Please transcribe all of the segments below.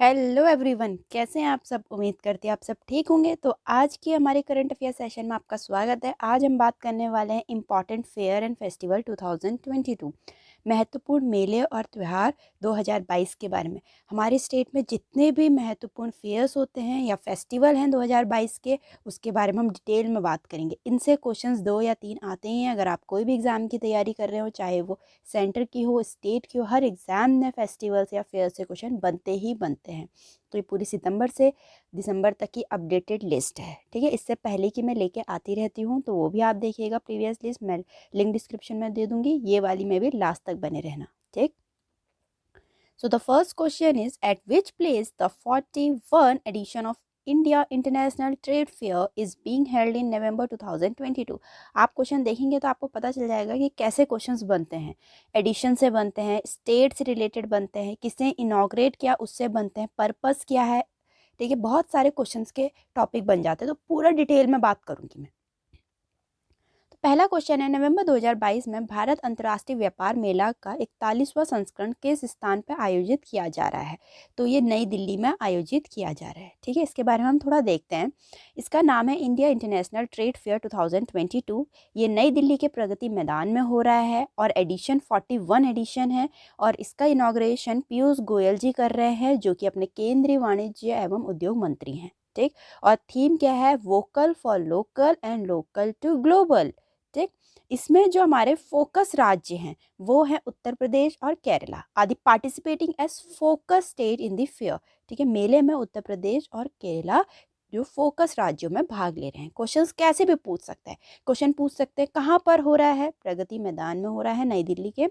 Hello everyone, कैसे हैं आप सब। उम्मीद करती हैं आप सब ठीक होंगे। तो आज की हमारे करंट अफेयर सेशन में आपका स्वागत है। आज हम बात करने वाले हैं इम्पॉर्टेंट फेयर एंड फेस्टिवल 2022, महत्वपूर्ण मेले और त्यौहार 2022 के बारे में। हमारे स्टेट में जितने भी महत्वपूर्ण फेयर्स होते हैं या फेस्टिवल हैं 2022 के, उसके बारे में हम डिटेल में बात करेंगे। इनसे क्वेश्चंस 2 या 3 आते ही हैं। अगर आप कोई भी एग्ज़ाम की तैयारी कर रहे हो, चाहे वो सेंटर की हो, स्टेट की हो, हर एग्ज़ाम में फेस्टिवल्स या फेयर से क्वेश्चन बनते ही बनते हैं। तो ये पूरी सितंबर से दिसंबर तक की अपडेटेड लिस्ट है, ठीक है। इससे पहले की मैं लेके आती रहती हूँ, तो वो भी आप देखिएगा। प्रीवियस लिस्ट मैं लिंक डिस्क्रिप्शन में दे दूंगी, ये वाली में भी लास्ट तक बने रहना, ठीक। So the first question is, at which place the 41 edition of India International Trade Fair is being held in November 2022? आप क्वेश्चन देखेंगे तो आपको पता चल जाएगा कि कैसे क्वेश्चंस बनते हैं। एडिशन से बनते हैं, स्टेट से रिलेटेड बनते हैं, किसने इनॉग्रेट किया उससे बनते हैं, पर्पस क्या है, ठीक है। बहुत सारे क्वेश्चंस के टॉपिक बन जाते हैं, तो पूरा डिटेल में बात करूंगी मैं। पहला क्वेश्चन है, नवंबर 2022 में भारत अंतर्राष्ट्रीय व्यापार मेला का 41वां संस्करण किस स्थान पर आयोजित किया जा रहा है? तो ये नई दिल्ली में आयोजित किया जा रहा है, ठीक है। इसके बारे में हम थोड़ा देखते हैं। इसका नाम है इंडिया इंटरनेशनल ट्रेड फेयर 2022। ये नई दिल्ली के प्रगति मैदान में हो रहा है और एडिशन 41 एडिशन है। और इसका इनॉग्रेशन पीयूष गोयल जी कर रहे हैं, जो कि अपने केंद्रीय वाणिज्य एवं उद्योग मंत्री हैं, ठीक। और थीम क्या है? Vocal for local and local to global, ठीक। इसमें जो हमारे फोकस राज्य हैं वो हैं उत्तर प्रदेश और केरला आदि participating as focus state in the fair, ठीक है। मेले में उत्तर प्रदेश और केरला जो फोकस राज्यों में भाग ले रहे हैं। क्वेश्चंस कैसे भी पूछ सकते हैं। क्वेश्चन पूछ सकते हैं कहाँ पर हो रहा है? प्रगति मैदान में हो रहा है, नई दिल्ली के,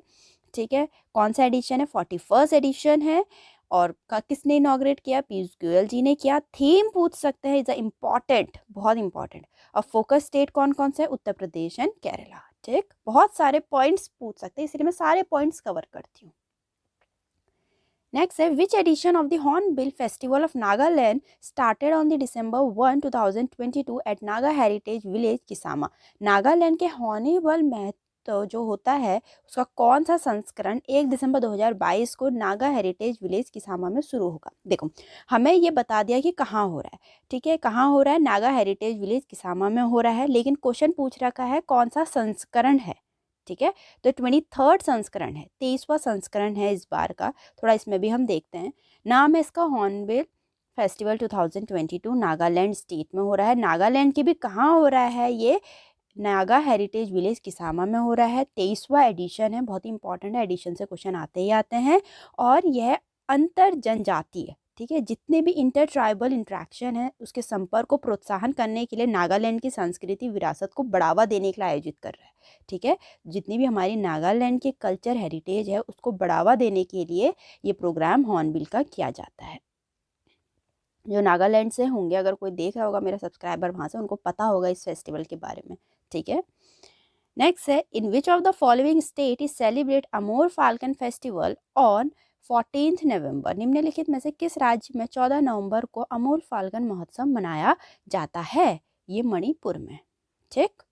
ठीक है। कौन सा एडिशन है? 41 एडिशन है। और किसने इनॉग्रेट किया? पीयूष गोयल जी ने किया। थीम पूछ सकते हैं, इज अ इम्पॉर्टेंट, बहुत इंपॉर्टेंट। और फोकस स्टेट कौन कौन से? उत्तर प्रदेश एंड केरला, ठीक। बहुत सारे पॉइंट्स पूछ सकते हैं, इसलिए मैं सारे पॉइंट्स कवर करती हूँ। नेक्स्ट है, which edition of the hornbill festival of Nagaland started on the December 1, 2022 at Naga heritage village Kisama? Nagaland के हॉर्नबिल तो जो होता है उसका कौन सा संस्करण 1 दिसंबर 2022 को नागा हेरिटेज विलेज किसामा में शुरू होगा? देखो, हमें ये बता दिया कि कहाँ हो रहा है, ठीक है। कहाँ हो रहा है? नागा हेरिटेज विलेज किसामा में हो रहा है, लेकिन क्वेश्चन पूछ रखा है कौन सा संस्करण है, ठीक है। तो 23rd संस्करण है, 23वां संस्करण है इस बार का। थोड़ा इसमें भी हम देखते हैं। नाम है इसका हॉर्नबिल फेस्टिवल 2022, नागालैंड स्टेट में हो रहा है। नागालैंड की भी कहाँ हो रहा है? ये नागा हेरिटेज विलेज किसामा में हो रहा है। 23वां एडिशन है, बहुत ही इंपॉर्टेंट है। एडिशन से क्वेश्चन आते ही आते हैं। और यह अंतर जनजातीय, ठीक है, जितने भी इंटर ट्राइबल इंट्रैक्शन है उसके संपर्क को प्रोत्साहन करने के लिए नागालैंड की सांस्कृतिक विरासत को बढ़ावा देने के लिए आयोजित कर रहा है, ठीक है। जितनी भी हमारी नागालैंड की कल्चर हेरिटेज है उसको बढ़ावा देने के लिए ये प्रोग्राम हॉर्नबिल का किया जाता है। जो नागालैंड से होंगे, अगर कोई देख रहा होगा मेरा सब्सक्राइबर वहाँ से, उनको पता होगा इस फेस्टिवल के बारे में, ठीक है। नेक्स्ट है, in which of the following state is celebrate Amur falcon festival on 14 November? निम्नलिखित में से किस राज्य में 14 नवंबर को अमोर फाल्कन महोत्सव मनाया जाता है? ये मणिपुर में, ठीक।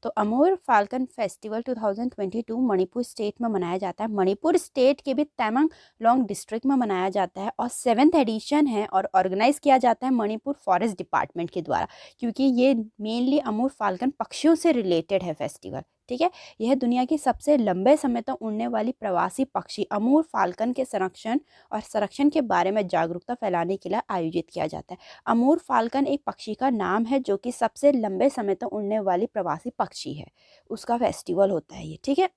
तो अमोर फाल्कन फेस्टिवल 2022 मणिपुर स्टेट में मनाया जाता है। मणिपुर स्टेट के भी तमेंग लोंग डिस्ट्रिक्ट में मनाया जाता है और 7th एडिशन है और ऑर्गेनाइज किया जाता है मणिपुर फॉरेस्ट डिपार्टमेंट के द्वारा, क्योंकि ये मेनली अमोर फाल्कन पक्षियों से रिलेटेड है फेस्टिवल, ठीक है। यह दुनिया की सबसे लंबे समय तक उड़ने वाली प्रवासी पक्षी अमूर फाल्कन के संरक्षण के बारे में जागरूकता फैलाने के लिए आयोजित किया जाता है। अमूर फाल्कन एक पक्षी का नाम है जो कि सबसे लंबे समय तक उड़ने वाली प्रवासी पक्षी है, उसका फेस्टिवल होता है ये, ठीक है।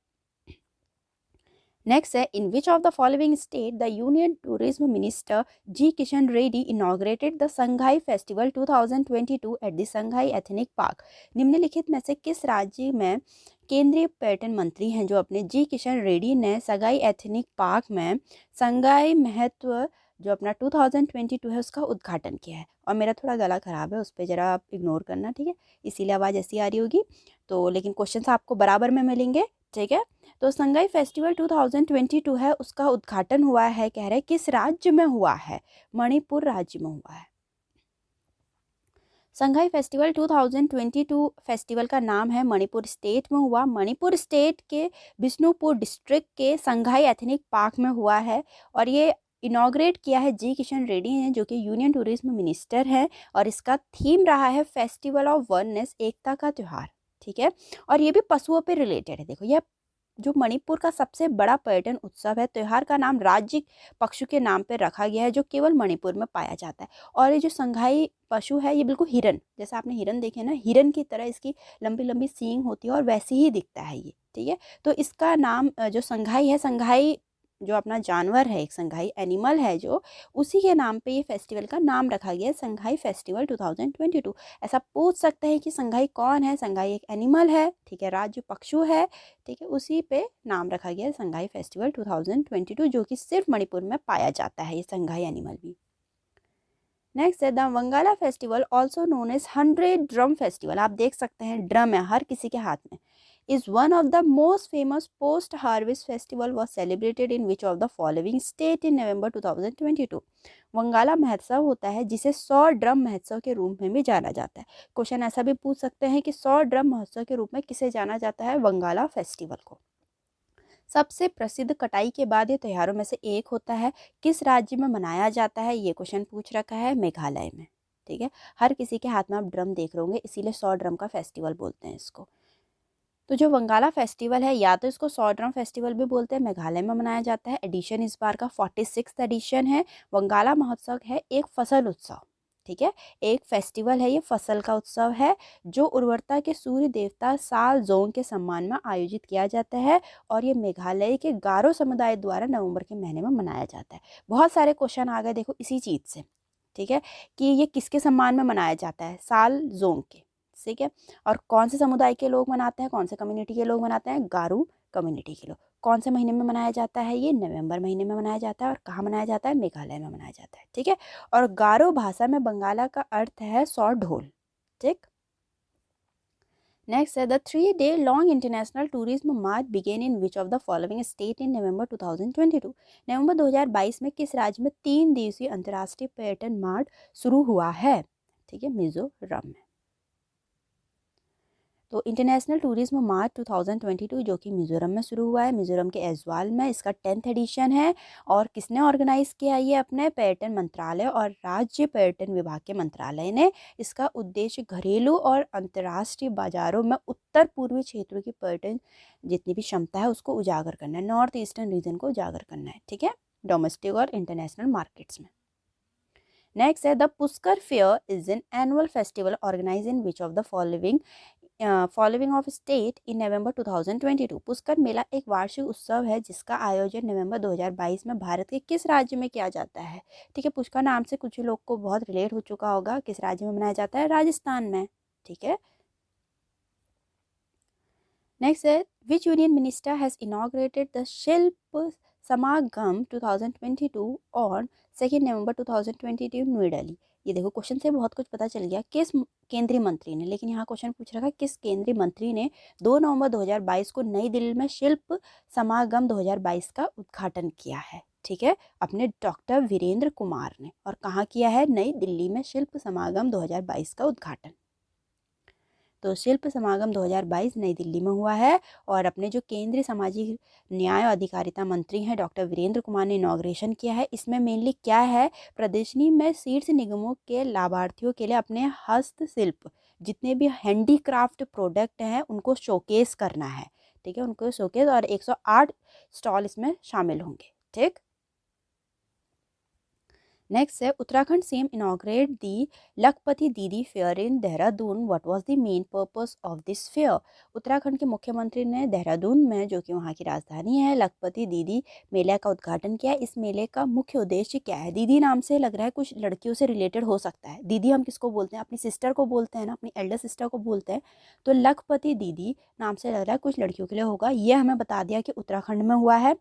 नेक्स्ट है, in which of the following state the union tourism minister G Kishan Reddy inaugurated the Sangai festival 2022 at the Sangai ethnic park? निम्नलिखित में से किस राज्य में केंद्रीय पर्यटन मंत्री हैं जो अपने जी किशन रेड्डी ने संघाई एथनिक पार्क में संघाई महत्व जो अपना 2022 है उसका उद्घाटन किया है? और मेरा थोड़ा गला खराब है, उस पर ज़रा आप इग्नोर करना, ठीक है, इसीलिए आवाज़ ऐसी आ रही होगी। तो लेकिन क्वेश्चंस आपको बराबर में मिलेंगे, ठीक है। तो संघाई फेस्टिवल 2022 है, उसका उद्घाटन हुआ है, कह रहे किस राज्य में हुआ है? मणिपुर राज्य में हुआ है। संघाई फेस्टिवल 2022 फेस्टिवल का नाम है मणिपुर स्टेट में हुआ। मणिपुर स्टेट के बिष्णुपुर डिस्ट्रिक्ट के संघाई एथनिक पार्क में हुआ है और ये इनॉग्रेट किया है जी किशन रेड्डी ने, जो कि यूनियन टूरिज्म मिनिस्टर है, और इसका थीम रहा है फेस्टिवल ऑफ वननेस, एकता का त्यौहार। ठीक है, और ये भी पशुओं पे रिलेटेड है। देखो, यह जो मणिपुर का सबसे बड़ा पर्यटन उत्सव है, त्योहार का नाम राज्य पशु के नाम पर रखा गया है, जो केवल मणिपुर में पाया जाता है। और ये जो संघाई पशु है, ये बिल्कुल हिरन, जैसे आपने हिरन देखे ना, हिरन की तरह इसकी लंबी लंबी सींग होती है और वैसे ही दिखता है ये। ठीक है, तो इसका नाम जो संघाई है, संघाई जो अपना जानवर है, एक संघाई एनिमल है जो, उसी के नाम पे ये फेस्टिवल का नाम रखा गया है, संघाई फेस्टिवल 2022। ऐसा पूछ सकते हैं कि संघाई कौन है? संघाई एक एनिमल है, ठीक है, राज्य पशु है, ठीक है, उसी पे नाम रखा गया है संघाई फेस्टिवल 2022, जो कि सिर्फ मणिपुर में पाया जाता है ये संघाई एनिमल भी। नेक्स्ट है the Wangala festival, also known as 100 drum festival. आप देख सकते हैं ड्रम है हर किसी के हाथ में। Is one of the most famous post harvest festival was celebrated in which of the following state in November 2022। Wangala महोत्सव होता है जिसे 100 ड्रम महोत्सव के रूप में भी जाना जाता है। क्वेश्चन ऐसा भी पूछ सकते हैं कि 100 ड्रम महोत्सव के रूप में किसे जाना जाता है? वंगाला फेस्टिवल को। सबसे प्रसिद्ध कटाई के बाद ये त्योहारों में से एक होता है। किस राज्य में मनाया जाता है? ये क्वेश्चन पूछ रखा है, मेघालय में। ठीक है, हर किसी के हाथ में आप ड्रम देख रहे होंगे, इसीलिए 100 ड्रम का फेस्टिवल बोलते हैं इसको। तो जो वंगाला फेस्टिवल है, या तो इसको 100 ड्रम फेस्टिवल भी बोलते हैं, मेघालय में मनाया जाता है। एडिशन इस बार का 46th एडिशन है। वंगाला महोत्सव है एक फसल उत्सव। ठीक है, एक फेस्टिवल है, ये फसल का उत्सव है, जो उर्वरता के सूर्य देवता साल जोंग के सम्मान में आयोजित किया जाता है, और ये मेघालय के गारो समुदाय द्वारा नवंबर के महीने में मनाया जाता है। बहुत सारे क्वेश्चन आ गए देखो इसी चीज़ से। ठीक है, कि ये किसके सम्मान में मनाया जाता है? साल जोंग के। ठीक है, और कौन से समुदाय के लोग मनाते हैं, कौन से कम्युनिटी के लोग मनाते हैं? गारू कम्युनिटी के लोग। कौन से महीने में मनाया जाता है? ये नवंबर महीने में मनाया जाता है। और कहाँ मनाया जाता है? मेघालय में मनाया जाता है। ठीक है, और गारो भाषा में बंगाला का अर्थ है 100 ढोल। ठीक, नेक्स्ट है the 3-day long international tourism march begin in which of the following state in November 2022। नवंबर 2022 में किस राज्य में 3 दिवसीय अंतर्राष्ट्रीय पर्यटन मार्च शुरू हुआ है? ठीक है, मिजोरम में। तो इंटरनेशनल टूरिज्म मार्च 2022 जो कि मिजोरम में शुरू हुआ है, मिजोरम के ऐजवाल में, इसका 10th एडिशन है। और किसने ऑर्गेनाइज किया? ये अपने पर्यटन मंत्रालय और राज्य पर्यटन विभाग के मंत्रालय ने। इसका उद्देश्य घरेलू और अंतर्राष्ट्रीय बाजारों में उत्तर पूर्वी क्षेत्रों की पर्यटन जितनी भी क्षमता है उसको उजागर करना है, नॉर्थ ईस्टर्न रीजन को उजागर करना है। ठीक है, डोमेस्टिक और इंटरनेशनल मार्केट्स में। नेक्स्ट है the Pushkar fair is an annual festival organise in which of the following of state in November 2022। Pushkar मेला एक वार्षिक उत्सव है जिसका आयोजन नवंबर 2022 में भारत के किस राज्य में किया जाता है? ठीक है, पुष्कर नाम से कुछ लोग को बहुत रिलेट हो चुका होगा। किस राज्य में मनाया जाता है? राजस्थान में। ठीक है, नेक्स्ट है विच union minister has inaugurated the शिल्प समागम 2022 ऑन 2 नवंबर 2022 न्यू दिल्ली। ये देखो क्वेश्चन से बहुत कुछ पता चल गया किस केंद्रीय मंत्री ने, लेकिन यहाँ क्वेश्चन पूछ रखा है किस केंद्रीय मंत्री ने 2 नवंबर 2022 को नई दिल्ली में शिल्प समागम 2022 का उद्घाटन किया है। ठीक है, अपने डॉक्टर वीरेंद्र कुमार ने। और कहाँ किया है? नई दिल्ली में शिल्प समागम 2022 का उद्घाटन। तो शिल्प समागम 2022 नई दिल्ली में हुआ है, और अपने जो केंद्रीय सामाजिक न्याय और अधिकारिता मंत्री हैं डॉक्टर वीरेंद्र कुमार ने इनॉग्रेशन किया है। इसमें मेनली क्या है? प्रदर्शनी में शीर्ष निगमों के लाभार्थियों के लिए अपने हस्तशिल्प जितने भी हैंडीक्राफ्ट प्रोडक्ट हैं उनको शोकेस करना है। ठीक है, उनको शोकेस, और 108 स्टॉल इसमें शामिल होंगे। ठीक, नेक्स्ट है उत्तराखंड सीएम इनॉग्रेट दी लखपति दीदी fair in Dehradun. What was the main purpose of this fair? Uttarakhand के मुख्यमंत्री ने देहरादून में, जो कि वहाँ की राजधानी है, लखपति दीदी मेले का उद्घाटन किया। इस मेले का मुख्य उद्देश्य क्या है? दीदी नाम से लग रहा है कुछ लड़कियों से रिलेटेड हो सकता है। दीदी हम किसको बोलते हैं? अपनी सिस्टर को बोलते हैं ना, अपनी एल्डर सिस्टर को बोलते हैं। तो लखपति दीदी नाम से लग रहा है कुछ लड़कियों के लिए होगा। ये हमें बता दिया कि उत्तराखंड में हुआ है।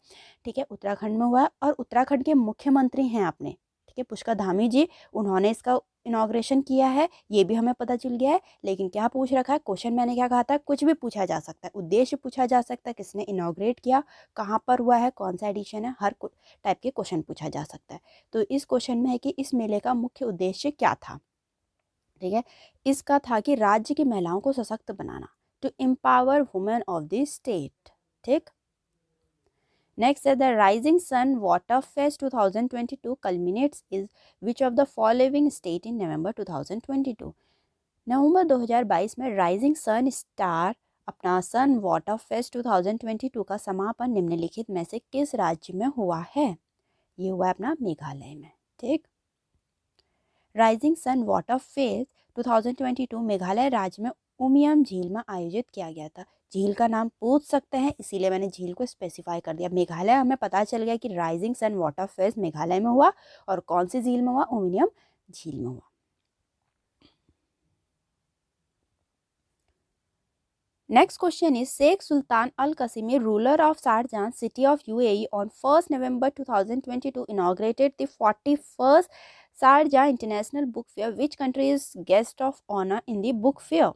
ठीक है, उत्तराखंड में हुआ है, और उत्तराखंड के मुख्यमंत्री हैं अपने, ठीक है, पुष्कर धामी जी, उन्होंने इसका इनॉग्रेशन किया है। ये भी हमें पता चल गया है। लेकिन क्या पूछ रखा है क्वेश्चन? मैंने क्या कहा था? कुछ भी पूछा जा सकता है, उद्देश्य पूछा जा सकता है, किसने इनॉग्रेट किया, कहाँ पर हुआ है, कौन सा एडिशन है, हर टाइप के क्वेश्चन पूछा जा सकता है। तो इस क्वेश्चन में है कि इस मेले का मुख्य उद्देश्य क्या था? ठीक है, इसका था कि राज्य की महिलाओं को सशक्त बनाना, to empower women of the state. ठीक, नेक्स्ट है the rising sun water fest 2022 culminates is which of the following state in November 2022? नवंबर 2022 में राइजिंग सन स्टार अपना सन वाटर फेस्ट 2022 का समापन निम्नलिखित में से किस राज्य में हुआ है? ये हुआ है अपना मेघालय में। ठीक, rising sun water fest 2022 Meghalaya राज्य में उमियम झील में आयोजित किया गया था। झील का नाम पूछ सकते हैं, इसीलिए मैंने झील को स्पेसिफाई कर दिया। मेघालय हमें पता चल गया कि rising sun water fest Meghalaya में हुआ, और कौन सी झील में हुआ? उमियम झील में हुआ। Next question is Sheikh Sultan Al Qasimi, ruler of Sharjah, city of UAE, on 1st November 2022 inaugurated the 41st Sharjah International Book Fair. Which country is guest of honor in the book fair?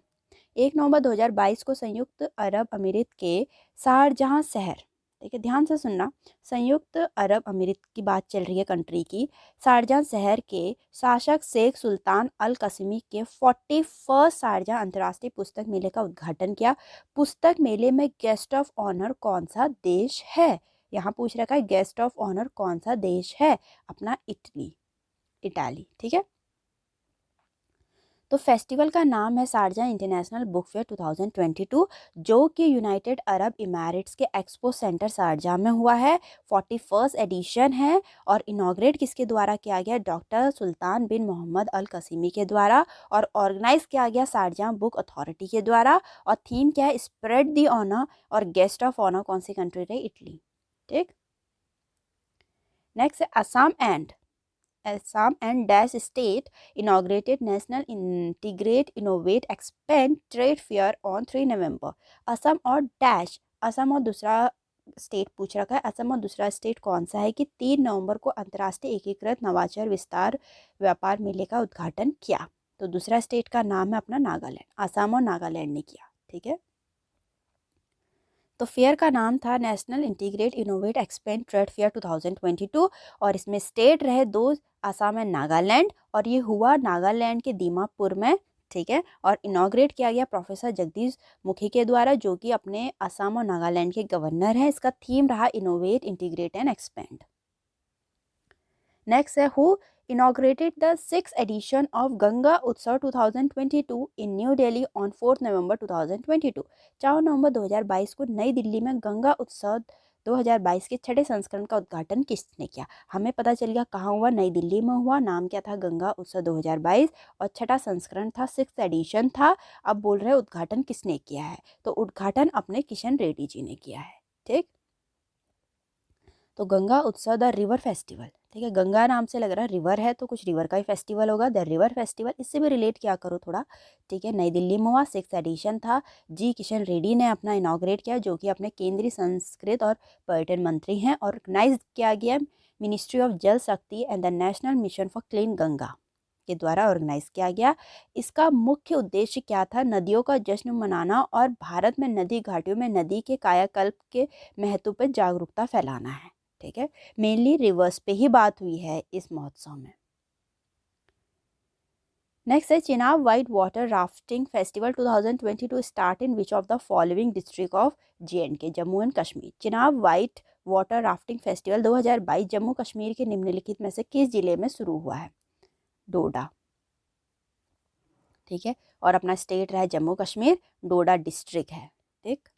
1 नवंबर 2022 को संयुक्त अरब अमीरात के शारजहां शहर, देखिए ध्यान से सुनना, संयुक्त अरब अमीरात की बात चल रही है कंट्री की, शारजहां शहर के शासक शेख सुल्तान अल कसीमी के 41 शारजहां अंतर्राष्ट्रीय पुस्तक मेले का उद्घाटन किया। पुस्तक मेले में गेस्ट ऑफ ऑनर कौन सा देश है? यहाँ पूछ रखा है गेस्ट ऑफ ऑनर कौन सा देश है? अपना इटाली। ठीक है, तो फेस्टिवल का नाम है शारजाह इंटरनेशनल बुक फेयर 2022, जो कि यूनाइटेड अरब इमारेट्स के एक्सपो सेंटर शारजाह में हुआ है। 41st एडिशन है और इनॉग्रेट किसके द्वारा किया गया? डॉक्टर सुल्तान बिन मोहम्मद अल कसीमी के द्वारा, और ऑर्गेनाइज किया गया शारजाह बुक अथॉरिटी के द्वारा। और थीम क्या है? स्प्रेड दी ऑनर, और गेस्ट ऑफ ऑनर कौन सी कंट्री रही? इटली। ठीक, नेक्स्ट है Assam and Dash State inaugurated National Integrate Innovate Expand Trade Fair on 3 नवंबर। असम और डैश, असम और दूसरा स्टेट पूछ रखा है, असम और दूसरा स्टेट कौन सा है कि 3 नवंबर को अंतर्राष्ट्रीय एकीकृत नवाचार विस्तार व्यापार मेले का उद्घाटन किया। तो दूसरा स्टेट का नाम है अपना नागालैंड, असम और नागालैंड ने किया। ठीक है, तो फेयर का नाम था national integrate innovate expand trade fair 2022, और इसमें स्टेट रहे 2, असम एंड नागालैंड, और ये हुआ नागालैंड के दीमापुर में। ठीक है, और इनॉग्रेट किया गया प्रोफेसर जगदीश मुखी के द्वारा, जो कि अपने असम और नागालैंड के गवर्नर हैं। इसका थीम रहा innovate, integrate and expand. Next है who inaugurated the 6th edition of Ganga Utsav 2022 in New Delhi on 4th November 2022। 4 नवंबर 2022 को नई दिल्ली में गंगा उत्सव 2022 के छठे संस्करण का उद्घाटन किसने किया? हमें पता चल गया कहाँ हुआ, नई दिल्ली में हुआ। नाम क्या था? गंगा उत्सव 2022, और छठा संस्करण था, 6th एडिशन था। अब बोल रहे उद्घाटन किसने किया है? तो उद्घाटन अपने किशन रेड्डी जी ने किया है। ठीक, तो गंगा उत्सव द रिवर फेस्टिवल, ठीक है, गंगा नाम से लग रहा है रिवर है, तो कुछ रिवर का ही फेस्टिवल होगा, द रिवर फेस्टिवल। इससे भी रिलेट किया करो थोड़ा। ठीक है, नई दिल्ली में हुआ, 6th एडिशन था। जी किशन रेड्डी ने अपना इनॉग्रेट किया, जो कि अपने केंद्रीय संस्कृत और पर्यटन मंत्री हैं। ऑर्गेनाइज किया गया मिनिस्ट्री ऑफ जल शक्ति and the national mission for clean Ganga के द्वारा ऑर्गेनाइज किया गया। इसका मुख्य उद्देश्य क्या था? नदियों का जश्न मनाना और भारत में नदी घाटियों में नदी के कायाकल्प के महत्व पर जागरूकता फैलाना है। ठीक है, मेनली रिवर्स पे ही बात हुई है इस महोत्सव में। नेक्स्ट है Chenab white water rafting festival 2022 start in which of the following district of J&K, Jammu and Kashmir. Chenab white water rafting festival 2022 Jammu Kashmir के निम्नलिखित में से किस जिले में शुरू हुआ है? डोडा। ठीक है, और अपना स्टेट रहा है जम्मू कश्मीर, डोडा डिस्ट्रिक्ट है। ठीक,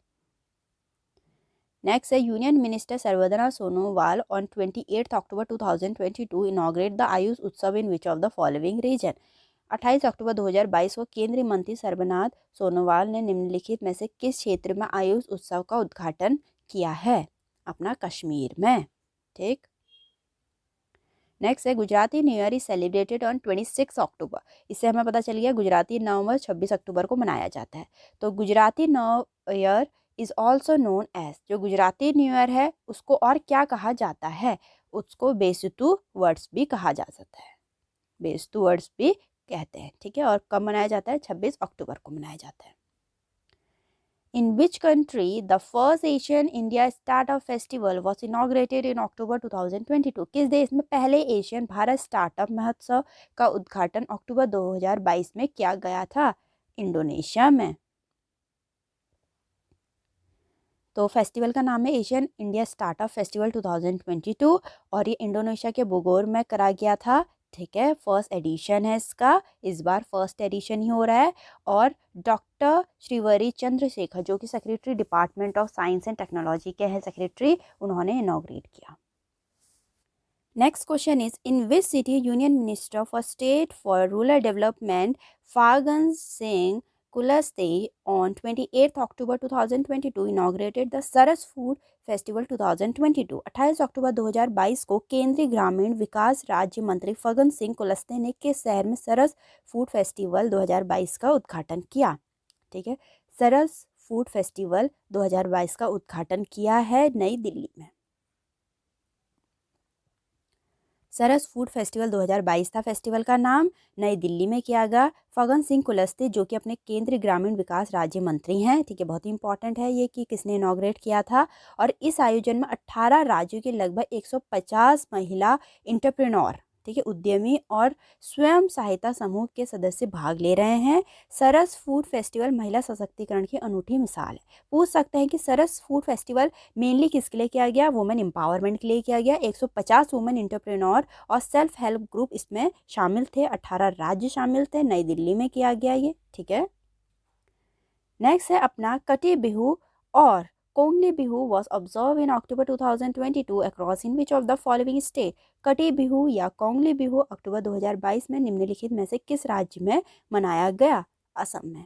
नेक्स्ट है union minister Sarbananda Sonowal on 28 October 2022 inaugurate the Ayush Utsav in which of the following region. 28 अक्टूबर 2022 को केंद्रीय मंत्री सर्बानंद सोनोवाल ने निम्नलिखित में से किस क्षेत्र में आयुष उत्सव का उद्घाटन किया है? अपना कश्मीर में। ठीक, नेक्स्ट है Gujarati new year is celebrated on 26 अक्टूबर। इससे हमें पता चल गया गुजराती नवंबर 26 अक्टूबर को मनाया जाता है। तो Gujarati new year is also known as, जो गुजराती न्यू ईयर है उसको और क्या कहा जाता है? उसको बेसतु वर्ड्स भी कहा जा सकता है, बेसतु वर्ड्स भी कहते हैं। ठीक है, और कब मनाया जाता है? 26 अक्टूबर को मनाया जाता है। In which country the first Asian India Startup Festival was inaugurated in October 2022? किस देश में पहले एशियन भारत स्टार्टअप महोत्सव का उद्घाटन अक्टूबर 2022 में किया गया था? इंडोनेशिया में। तो फेस्टिवल का नाम है एशियन इंडिया स्टार्टअप फेस्टिवल 2022 और ये इंडोनेशिया के बोगोर में करा गया था। ठीक है, फर्स्ट एडिशन है इसका, इस बार फर्स्ट एडिशन ही हो रहा है। और डॉक्टर श्रीवरी चंद्रशेखर जो कि secretary department of science and technology के हैं सेक्रेटरी, उन्होंने इनॉग्रेट किया। Next question is in which city union minister for state for rural development Faggan Singh Kulaste on 28 October 2022 inaugurated the Saras food festival 2022। 28 अक्टूबर 2022 को केंद्रीय ग्रामीण विकास राज्य मंत्री फग्गन सिंह कुलस्ते ने किस शहर में सरस फूड फेस्टिवल 2022 का उद्घाटन किया? ठीक है, सरस फूड फेस्टिवल 2022 का उद्घाटन किया है नई दिल्ली में। सरस फूड फेस्टिवल 2022 था फेस्टिवल का नाम, नई दिल्ली में किया गया। फग्गन सिंह कुलस्ते जो कि अपने केंद्रीय ग्रामीण विकास राज्य मंत्री हैं, ठीक है, बहुत ही इंपॉर्टेंट है ये कि किसने इनॉग्रेट किया था। और इस आयोजन में 18 राज्यों के लगभग 150 महिला एंटरप्रेन्योर, ठीक है, उद्यमी और स्वयं सहायता समूह के सदस्य भाग ले रहे हैं। सरस फूड फेस्टिवल महिला सशक्तिकरण की अनूठी मिसाल है। पूछ सकते हैं कि सरस फूड फेस्टिवल मेनली किसके लिए किया गया? वुमेन एम्पावरमेंट के लिए किया गया। 150 वुमेन एंटरप्रेन्योर और सेल्फ हेल्प ग्रुप इसमें शामिल थे, 18 राज्य शामिल थे, नई दिल्ली में किया गया ये। ठीक है, नेक्स्ट है अपना कटी बिहू और Kongli Bihu was observed in October 2022 across in which of the following state? कटी बिहू या कोंगली बिहू अक्टूबर 2022 में निम्नलिखित में से किस राज्य में मनाया गया? असम में।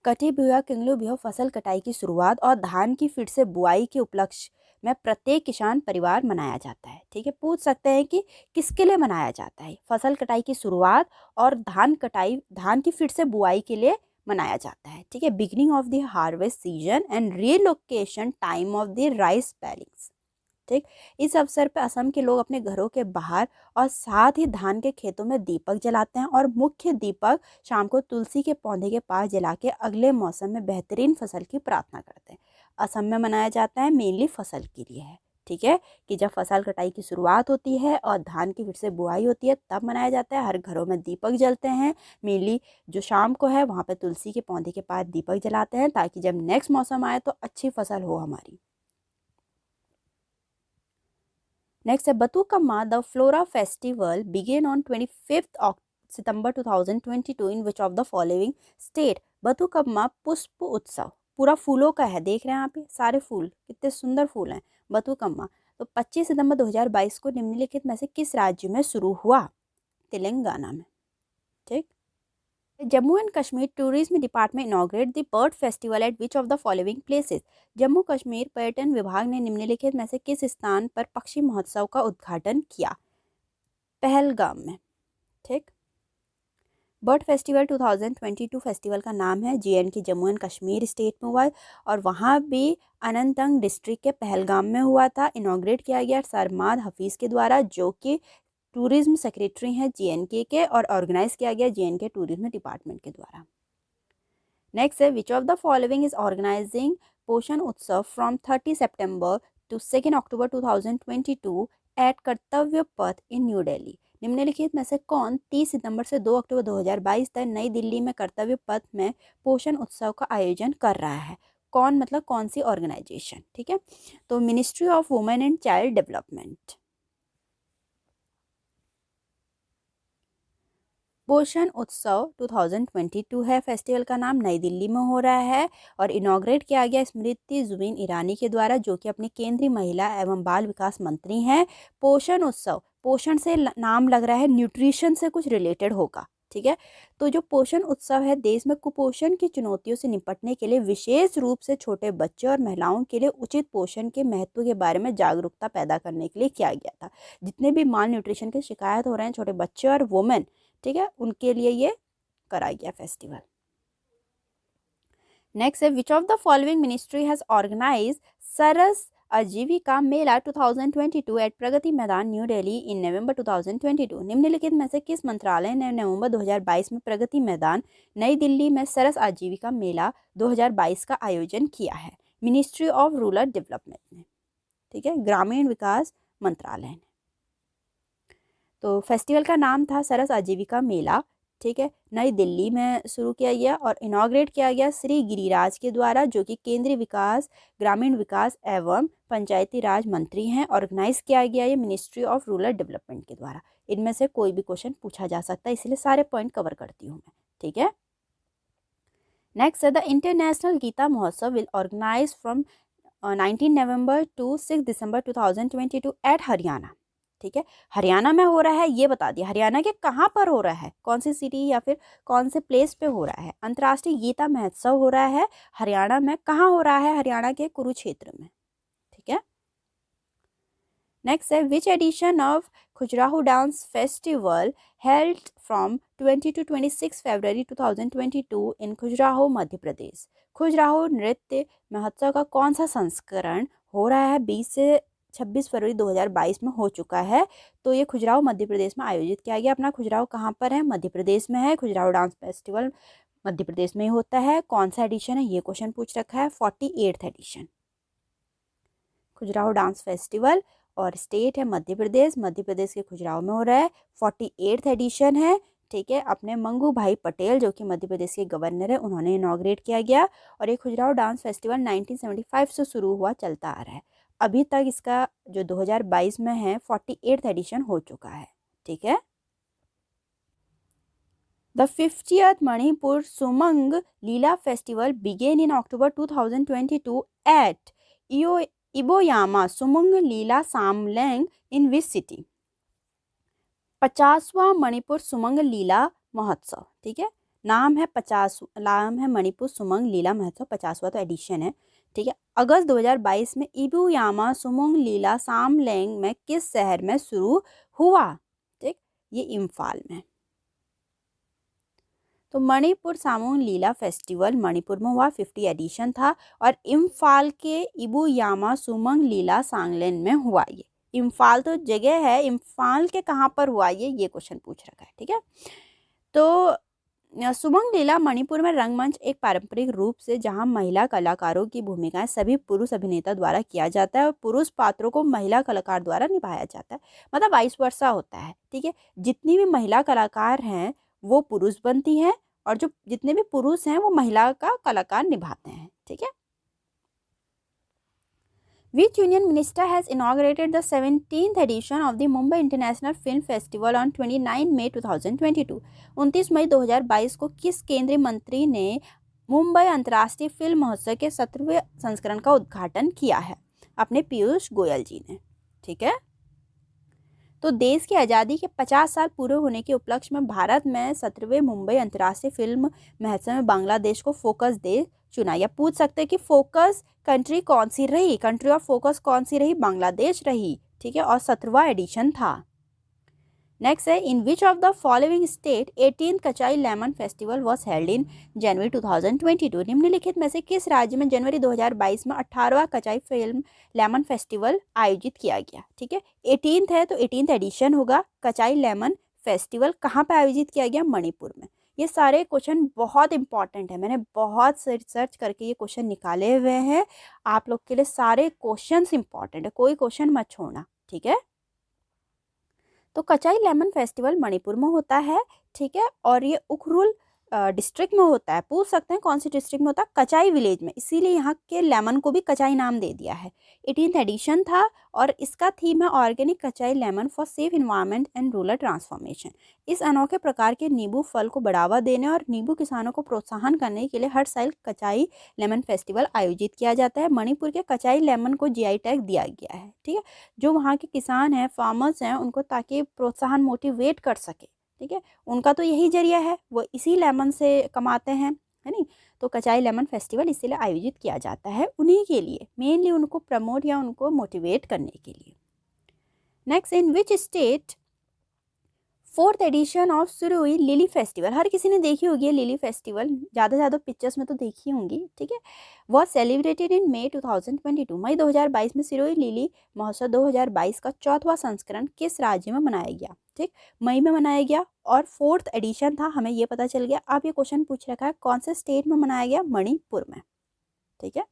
कटी बिहू या किंगलू बिहू फसल कटाई की शुरुआत और धान की फिर से बुआई के उपलक्ष्य में प्रत्येक किसान परिवार मनाया जाता है। ठीक है, पूछ सकते हैं कि किसके लिए मनाया जाता है? फसल कटाई की शुरुआत और धान की फिर से बुआई के लिए मनाया जाता है। ठीक है, beginning of the harvest season and relocation time of the rice pailings. ठीक, इस अवसर पर असम के लोग अपने घरों के बाहर और साथ ही धान के खेतों में दीपक जलाते हैं और मुख्य दीपक शाम को तुलसी के पौधे के पास जला के अगले मौसम में बेहतरीन फसल की प्रार्थना करते हैं। असम में मनाया जाता है मेनली फसल के लिए है। ठीक है, कि जब फसल कटाई की शुरुआत होती है और धान की फिर से बुआई होती है तब मनाया जाता है। हर घरों में दीपक जलते हैं, मेनली जो शाम को है वहाँ पे तुलसी के पौधे के पास दीपक जलाते हैं ताकि जब नेक्स्ट मौसम आए तो अच्छी फसल हो हमारी। नेक्स्ट है Bathukamma the flora festival began on 25 सितंबर 2022 in which of the following state? Bathukamma पुष्प उत्सव पूरा फूलों का है, देख रहे हैं आप सारे फूल कितने सुंदर फूल हैं बतुकम्मा। तो 25 सितंबर 2022 को निम्नलिखित में से किस राज्य में शुरू हुआ? तेलंगाना में। ठीक, Jammu and Kashmir tourism department inaugurate the bird festival at which of the following places? Jammu Kashmir पर्यटन विभाग ने निम्नलिखित में से किस स्थान पर पक्षी महोत्सव का उद्घाटन किया? पहलगाम में। ठीक, बर्ड फेस्टिवल 2022 फेस्टिवल का नाम है JNK Jammu and Kashmir state में हुआ और वहाँ भी अनंतनाग डिस्ट्रिक्ट के पहलगाम में हुआ था। इनॉग्रेट किया गया सरमाद हफीज़ के द्वारा जो कि टूरिज्म सेक्रेटरी हैं JNK के और ऑर्गेनाइज किया गया JNK टूरिज्म डिपार्टमेंट के द्वारा। नेक्स्ट है which of the following is organising Poshan Utsav from 30 सितंबर टू 2 अक्टूबर 2022 at Kartavya Path in new Delhi? निम्नलिखित में से कौन 30 सितंबर से 2 अक्टूबर 2022 तक नई दिल्ली में कर्तव्य पथ में पोषण उत्सव का आयोजन कर रहा है? कौन मतलब कौन सी ऑर्गेनाइजेशन? ठीक है, तो ministry of women and child development. पोषण उत्सव 2022 है, फेस्टिवल का नाम नई दिल्ली में हो रहा है और इनॉग्रेट किया गया स्मृति जुबिन ईरानी के द्वारा जो कि अपनी केंद्रीय महिला एवं बाल विकास मंत्री हैं। पोषण उत्सव, पोषण से नाम लग रहा है, न्यूट्रिशन से कुछ रिलेटेड होगा। ठीक है, तो जो पोषण उत्सव है देश में कुपोषण की चुनौतियों से निपटने के लिए विशेष रूप से छोटे बच्चे और महिलाओं के लिए उचित पोषण के महत्व के बारे में जागरूकता पैदा करने के लिए किया गया था। जितने भी माल न्यूट्रिशन की शिकायत हो रहे हैं छोटे बच्चे और वुमेन, ठीक है, उनके लिए ये कराया गया फेस्टिवल। नेक्स्ट है which of the following ministry has organize Saras Aajeevika Mela 2022 eight Pragati Maidan new Delhi in November 2022? निम्नलिखित में से किस मंत्रालय ने नवंबर 2022 में प्रगति मैदान नई दिल्ली में सरस आजीविका मेला 2022 का आयोजन किया है? मिनिस्ट्री ऑफ रूरल डेवलपमेंट ने। ठीक है, ग्रामीण विकास मंत्रालय ने। तो फेस्टिवल का नाम था सरस आजीविका मेला ठीक है, नई दिल्ली में शुरू किया गया और इनॉग्रेट किया गया श्री गिरिराज के द्वारा, जो कि केंद्रीय विकास, ग्रामीण विकास एवं पंचायती राज मंत्री हैं। ऑर्गेनाइज किया गया ये मिनिस्ट्री ऑफ रूरल डेवलपमेंट के द्वारा। इनमें से कोई भी क्वेश्चन पूछा जा सकता है, इसलिए सारे पॉइंट कवर करती हूँ मैं, ठीक है। नेक्स्ट है the international Gita Mahotsav will organise from 19 नवंबर टू 6 दिसंबर 2022 एट हरियाणा, ठीक है। हरियाणा में हो रहा है, ये बता दिया। हरियाणा के कहाँ पर हो रहा है, कौन सी सिटी या फिर कौन से प्लेस पे हो रहा है। अंतर्राष्ट्रीय गीता महोत्सव हो रहा है हरियाणा में। कहाँ हो रहा है, हरियाणा के कुरुक्षेत्र में, ठीक है। नेक्स्ट है which edition of Khajuraho dance festival held from 20 to 26 फरवरी 2022 इन खजुराहो मध्य प्रदेश। खजुराहो नृत्य महोत्सव का कौन सा संस्करण हो रहा है, 20 से 26 फरवरी 2022 में हो चुका है। तो ये खजुराहो मध्य प्रदेश में आयोजित किया गया। अपना खजुराहो कहाँ पर है, मध्य प्रदेश में है। खजुराहो डांस फेस्टिवल मध्य प्रदेश में ही होता है। कौन सा एडिशन है, ये क्वेश्चन पूछ रखा है, 48th edition. Khajuraho dance festival और स्टेट है मध्य प्रदेश। मध्य प्रदेश के खजुराहो में हो रहा है, 48th एडिशन है, ठीक है। अपने मंगू भाई पटेल, जो कि मध्य प्रदेश के गवर्नर है, उन्होंने इनॉग्रेट किया गया। और ये खजुराहो डांस फेस्टिवल 1975 से शुरू हुआ, चलता आ रहा है। अभी तक इसका जो 2022 में है 48th एडिशन हो चुका है, ठीक है। The 50th Manipur Shumang Leela festival began in October 2022 at Iboyaima Shumang Leela Shanglen in which city. 50वां मणिपुर सुमंग लीला महोत्सव, ठीक है। नाम है मणिपुर सुमंग लीला महोत्सव, 50वां तो एडिशन है, ठीक है। अगस्त 2022 में इबोयामा सुमंग लीला सामलेंग में किस शहर में शुरू हुआ, ठीक, ये इम्फाल में। तो मणिपुर सामूहिक लीला फेस्टिवल मणिपुर में हुआ, 50 एडिशन था। और इम्फाल के इबुयामा सुमंग लीला सांगलेन में हुआ। ये इम्फाल तो जगह है, इम्फाल के कहाँ पर हुआ ये क्वेश्चन पूछ रखा है, ठीक है। तो सुमंग लीला मणिपुर में रंगमंच एक पारंपरिक रूप से जहां महिला कलाकारों की भूमिकाएं सभी पुरुष अभिनेता द्वारा किया जाता है और पुरुष पात्रों को महिला कलाकार द्वारा निभाया जाता है, मतलब वाइस वर्सा होता है, ठीक है। जितनी भी महिला कलाकार हैं वो पुरुष बनती हैं और जो जितने भी पुरुष हैं वो महिला का कलाकार निभाते हैं, ठीक है। Which union minister has inaugurated the 17th edition of the Mumbai International Film Festival on 29 May 2022? 29 मई 2022 को किस केंद्रीय मंत्री ने मुंबई अंतर्राष्ट्रीय फिल्म महोत्सव के 17वें संस्करण का उद्घाटन किया है? अपने पीयूष गोयल जी ने, ठीक है। तो देश की आज़ादी के 50 साल पूरे होने के उपलक्ष्य में भारत में 17वें मुंबई अंतर्राष्ट्रीय फिल्म महोत्सव में बांग्लादेश को फोकस देश चुना। या पूछ सकते हैं कि फोकस कंट्री कौन सी रही, कंट्री ऑफ फोकस कौन सी रही, बांग्लादेश रही, ठीक है। और 17वां एडिशन था। नेक्स्ट है in which of the following state 18th Kachai lemon festival was held in January 2022? निम्नलिखित में से किस राज्य में जनवरी 2022 में 18वां कचाई फिल्म लेमन फेस्टिवल आयोजित किया गया, ठीक है। 18th है तो 18th एडिशन होगा। कचाई लेमन फेस्टिवल कहाँ पे आयोजित किया गया, मणिपुर में। ये सारे क्वेश्चन बहुत इंपॉर्टेंट है, मैंने बहुत सर्च करके ये क्वेश्चन निकाले हुए हैं आप लोग के लिए। सारे क्वेश्चन इंपॉर्टेंट है, कोई क्वेश्चन मत छोड़ना, ठीक है। तो कचाई लेमन फेस्टिवल मणिपुर में होता है, ठीक है। और ये उखरुल डिस्ट्रिक्ट में होता है। पूछ सकते हैं कौन सी डिस्ट्रिक्ट में होता है, कचाई विलेज में, इसीलिए यहाँ के लेमन को भी कचाई नाम दे दिया है। 18th एडिशन था और इसका थीम है organic कचाई lemon for safe environment and rural transformation. इस अनोखे प्रकार के नींबू फल को बढ़ावा देने और नींबू किसानों को प्रोत्साहन करने के लिए हर साल कचाई लेमन फेस्टिवल आयोजित किया जाता है। मणिपुर के कचाई लेमन को GI टैग दिया गया है, ठीक है। जो वहाँ के किसान हैं, फार्मर्स हैं, उनको ताकि प्रोत्साहन मोटिवेट कर सके, ठीक है। उनका तो यही जरिया है, वो इसी लेमन से कमाते हैं, है नहीं। तो कचाई लेमन फेस्टिवल इसीलिए आयोजित किया जाता है उन्हीं के लिए, मेनली उनको प्रमोट या उनको मोटिवेट करने के लिए। Next in which state 4th edition of शुरू हुई लिली फेस्टिवल? हर किसी ने देखी होगी लिली फेस्टिवल, ज़्यादा से ज़्यादा पिक्चर्स में तो देखी होंगी, ठीक है। वह सेलिब्रेटेड इन मई 2022, मई 2022 में शुरू हुई लिली महोत्सव 2022 का 4वां संस्करण किस राज्य में मनाया गया, ठीक, मई में मनाया गया। और 4th एडिशन था, हमें ये पता चल गया। अब ये क्वेश्चन पूछ रखा है कौन से स्टेट में मनाया गया, मणिपुर में, ठीक है।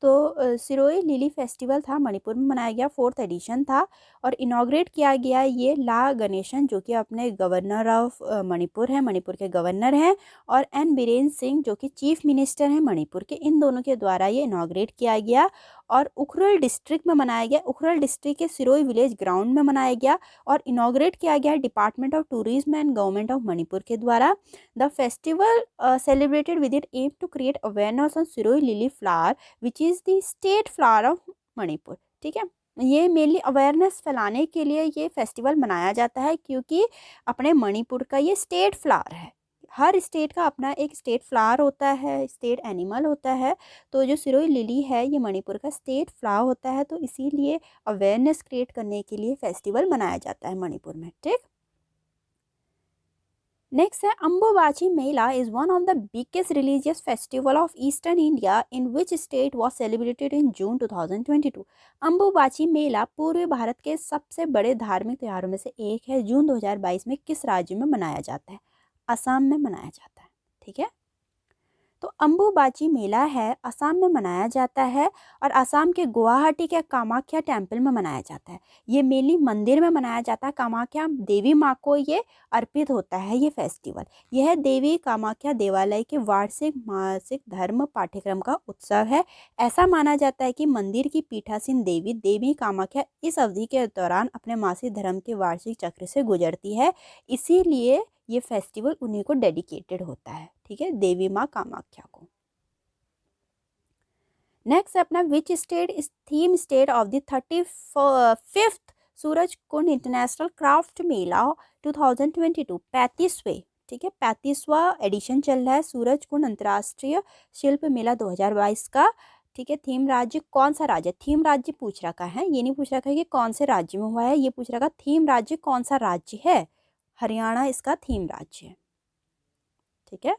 तो सिरोही लिली फेस्टिवल था, मणिपुर में मनाया गया, 4th एडिशन था और इनॉग्रेट किया गया ये ला गणेशन जो कि अपने गवर्नर ऑफ मणिपुर हैं, मणिपुर के गवर्नर हैं, और एन बीरेन सिंह जो कि चीफ मिनिस्टर हैं मणिपुर के, इन दोनों के द्वारा ये इनॉग्रेट किया गया और उखरुल डिस्ट्रिक्ट में मनाया गया। उखरुल डिस्ट्रिक्ट के सिरोही विलेज ग्राउंड में मनाया गया और इनॉग्रेट किया गया department of tourism and government of Manipur के द्वारा। The festival celebrated with it aim to create awareness on Shirui lily flower which is the state flower of Manipur. ठीक है, ये मेनली अवेयरनेस फैलाने के लिए ये फेस्टिवल मनाया जाता है क्योंकि अपने मणिपुर का ये स्टेट फ्लावर है। हर स्टेट का अपना एक स्टेट फ्लावर होता है, स्टेट एनिमल होता है, तो जो सिरोही लिली है ये मणिपुर का स्टेट फ्लावर होता है, तो इसीलिए अवेयरनेस क्रिएट करने के लिए फेस्टिवल मनाया जाता है मणिपुर में। ठीक, नेक्स्ट है Ambubachi Mela is one of the biggest religious festival of eastern India in which state was celebrated in June 2022। Ambubachi Mela पूर्वी भारत के सबसे बड़े धार्मिक त्योहारों में से एक है। जून 2022 में किस राज्य में मनाया जाता है? असम में मनाया जाता है। ठीक है, तो अंबुबाची मेला है, असम में मनाया जाता है और असम के गुवाहाटी के कामाख्या टेम्पल में मनाया जाता है। ये मेनली मंदिर में मनाया जाता है, कामाख्या देवी माँ को ये अर्पित होता है ये फेस्टिवल। यह देवी कामाख्या देवालय के वार्षिक मासिक धर्म पाठ्यक्रम का उत्सव है। ऐसा माना जाता है कि मंदिर की पीठासीन देवी देवी कामाख्या इस अवधि के दौरान अपने मासिक धर्म के वार्षिक चक्र से गुजरती है, इसीलिए ये फेस्टिवल उन्हीं को डेडिकेटेड होता है। ठीक है, देवी माँ कामाख्या को। नेक्स्ट अपना which state is theme state of the 35th Suraj Kund international craft mela 2022, 35वें। ठीक है, 35वां एडिशन चल रहा है सूरज कुंड अंतर्राष्ट्रीय शिल्प मेला 2022 का। ठीक है, थीम राज्य कौन सा राज्य? थीम राज्य पूछ रखा है, ये नहीं पूछ रखा है कि कौन से राज्य में हुआ है, ये पूछ रखा थीम राज्य कौन सा राज्य है। हरियाणा इसका थीम राज्य है। ठीक है,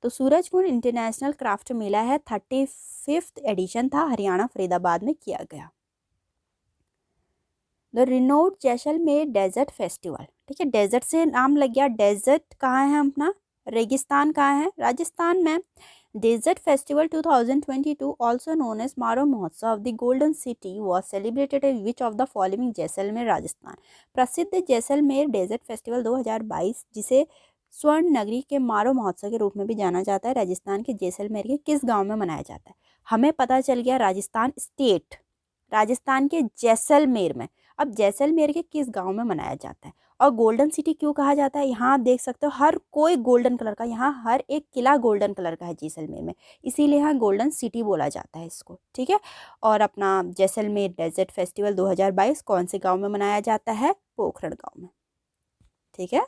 तो सूरज कुंड इंटरनेशनल क्राफ्ट मेला है, 35th एडिशन था, हरियाणा फरीदाबाद में किया गया। The renowned Jaisalmer desert festival. ठीक है, डेजर्ट से नाम लग गया। डेजर्ट कहाँ है अपना? रेगिस्तान कहाँ है? राजस्थान में। Desert festival 2022 also known as मारो महोत्सव of the golden city was celebrated at which of the following Jaisalmer Rajasthan. प्रसिद्ध जैसलमेर डेजर्ट फेस्टिवल 2022 जिसे स्वर्ण नगरी के मारो महोत्सव के रूप में भी जाना जाता है, राजस्थान के जैसलमेर के किस गांव में मनाया जाता है? हमें पता चल गया राजस्थान स्टेट, राजस्थान के जैसलमेर में। अब जैसलमेर के किस गांव में मनाया जाता है? और गोल्डन सिटी क्यों कहा जाता है? यहाँ आप देख सकते हो हर कोई गोल्डन कलर का, यहाँ हर एक किला गोल्डन कलर का है जैसलमेर में, इसीलिए यहाँ गोल्डन सिटी बोला जाता है इसको। ठीक है, और अपना जैसलमेर डेजर्ट फेस्टिवल 2022 कौन से गांव में मनाया जाता है? पोखरण गांव में। ठीक है,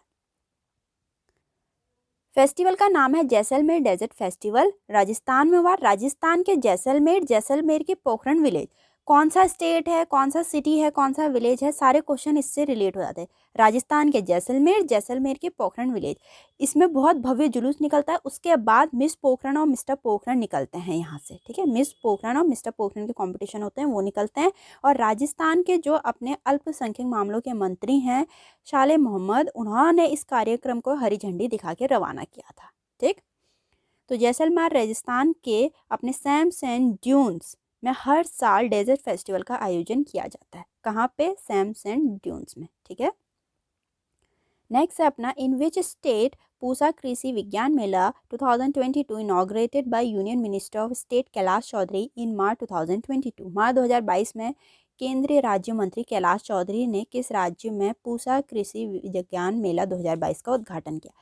फेस्टिवल का नाम है जैसलमेर डेजर्ट फेस्टिवल, राजस्थान में हुआ। राजस्थान के जैसलमेर, जैसलमेर के पोखरण विलेज, कौन सा स्टेट है, कौन सा सिटी है, कौन सा विलेज है, सारे क्वेश्चन इससे रिलेट हो जाते हैं। राजस्थान के जैसलमेर, जैसलमेर के पोखरण विलेज, इसमें बहुत भव्य जुलूस निकलता है। उसके बाद मिस पोखरण और मिस्टर पोखरण निकलते हैं यहाँ से। ठीक है, मिस पोखरण और मिस्टर पोखरण के कंपटीशन होते हैं, वो निकलते हैं। और राजस्थान के जो अपने अल्पसंख्यक मामलों के मंत्री हैं शाले मोहम्मद, उन्होंने इस कार्यक्रम को हरी झंडी दिखा के रवाना किया था। ठीक, तो जैसलमेर राजस्थान के अपने सैम सैंड ड्यून्स में हर साल डेजर्ट फेस्टिवल का आयोजन किया जाता है। कहाँ पे? सैम सैंड ड्यून्स में। ठीक है, नेक्स्ट है अपना इन which state Pusa Krishi Vigyan Mela 2022 inaugurated by union minister of state Kailash Choudhary in March 2022। मार्च 2022 में केंद्रीय राज्य मंत्री कैलाश चौधरी ने किस राज्य में पूसा कृषि विज्ञान मेला 2022 का उद्घाटन किया?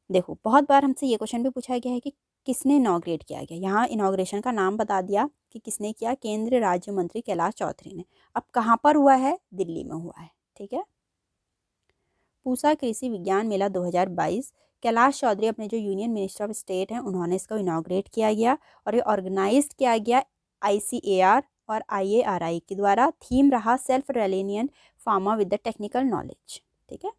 देखो, बहुत बार हमसे ये क्वेश्चन भी पूछा गया है कि किसने इनॉग्रेट किया गया। यहाँ इनॉग्रेशन का नाम बता दिया कि किसने किया, केंद्रीय राज्य मंत्री कैलाश चौधरी ने। अब कहाँ पर हुआ है? दिल्ली में हुआ है। ठीक है, पूसा कृषि विज्ञान मेला 2022 कैलाश चौधरी अपने जो यूनियन मिनिस्टर ऑफ स्टेट हैं उन्होंने इसको इनॉग्रेट किया गया और ये ऑर्गेनाइज किया गया ICAR और IARI के द्वारा। थीम रहा self reliant farmer with the technical knowledge. ठीक है,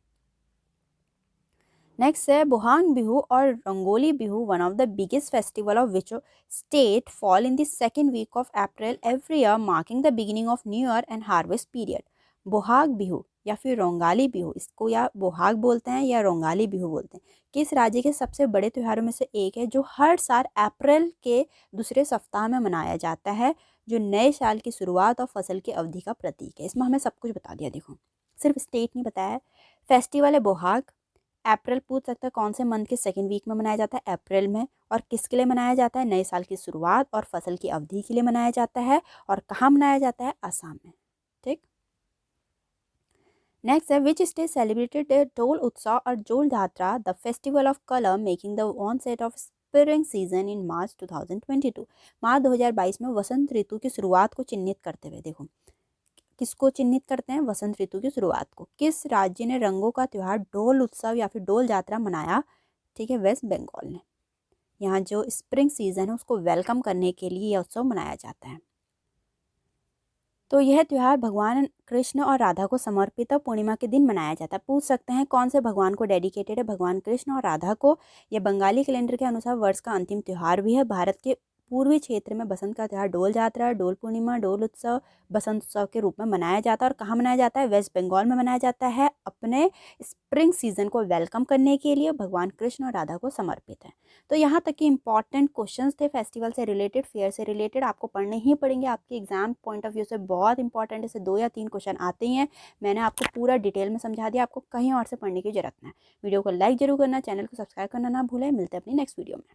नेक्स्ट है बुहांग बिहू और Rongali Bihu one of the biggest festival of which state fall in the second week of April every year marking the beginning of new year and harvest period. Bohag Bihu या फिर रोंगाली बिहू, इसको या बोहाग बोलते हैं या रोंगाली बिहू बोलते हैं, किस राज्य के सबसे बड़े त्योहारों में से एक है जो हर साल अप्रैल के दूसरे सप्ताह में मनाया जाता है, जो नए साल की शुरुआत और फसल की अवधि का प्रतीक है। इसमें हमें सब कुछ बता दिया, देखो सिर्फ स्टेट नहीं बताया है। फेस्टिवल है बोहाग, अप्रैल पूछ सकता है कौन से मंथ के सेकेंड वीक में मनाया जाता है, अप्रैल में, और किसके लिए मनाया जाता है, नए साल की शुरुआत और फसल की अवधि के लिए मनाया जाता है, और कहाँ मनाया जाता है, असम में। ठीक, नेक्स्ट है विच स्टेट सेलिब्रेटेड डोल उत्सव और Jol Jatra, the festival of colour making the onset of spring season in March 2022। मार्च 2022 में वसंत ऋतु की शुरुआत को चिन्हित करते हुए, देखो किसको चिन्हित करते हैं, वसंत ऋतु की शुरुआत को, किस राज्य ने रंगों का त्योहार डोल उत्सव या फिर डोल जात्रा मनाया, ठीक है, वेस्ट बंगाल ने। यहाँ जो स्प्रिंग सीजन है उसको वेलकम करने के लिए यह उत्सव मनाया जाता है। तो यह त्यौहार भगवान कृष्ण और राधा को समर्पित और पूर्णिमा के दिन मनाया जाता है। पूछ सकते हैं कौन से भगवान को डेडिकेटेड है, भगवान कृष्ण और राधा को। यह बंगाली कैलेंडर के अनुसार वर्ष का अंतिम त्यौहार भी है। भारत के पूर्वी क्षेत्र में बसंत का त्यौहार डोल जात्रा, डोल पूर्णिमा, डोल उत्सव, बसंत उत्सव के रूप में मनाया जाता है। और कहाँ मनाया जाता है, वेस्ट बंगाल में मनाया जाता है। अपने स्प्रिंग सीजन को वेलकम करने के लिए भगवान कृष्ण और राधा को समर्पित है। तो यहाँ तक के इंपॉर्टेंट क्वेश्चंस थे फेस्टिवल से रिलेटेड, फेयर से रिलेटेड, आपको पढ़ने ही पड़ेंगे। आपके एग्जाम पॉइंट ऑफ व्यू से बहुत इंपॉर्टेंट, इससे 2 या 3 क्वेश्चन आते ही हैं। मैंने आपको पूरा डिटेल में समझा दिया, आपको कहीं और से पढ़ने की जरूरत नहीं है। वीडियो को लाइक जरूर करना, चैनल को सब्सक्राइब करना ना भूलें। मिलते हैं अपनी नेक्स्ट वीडियो में।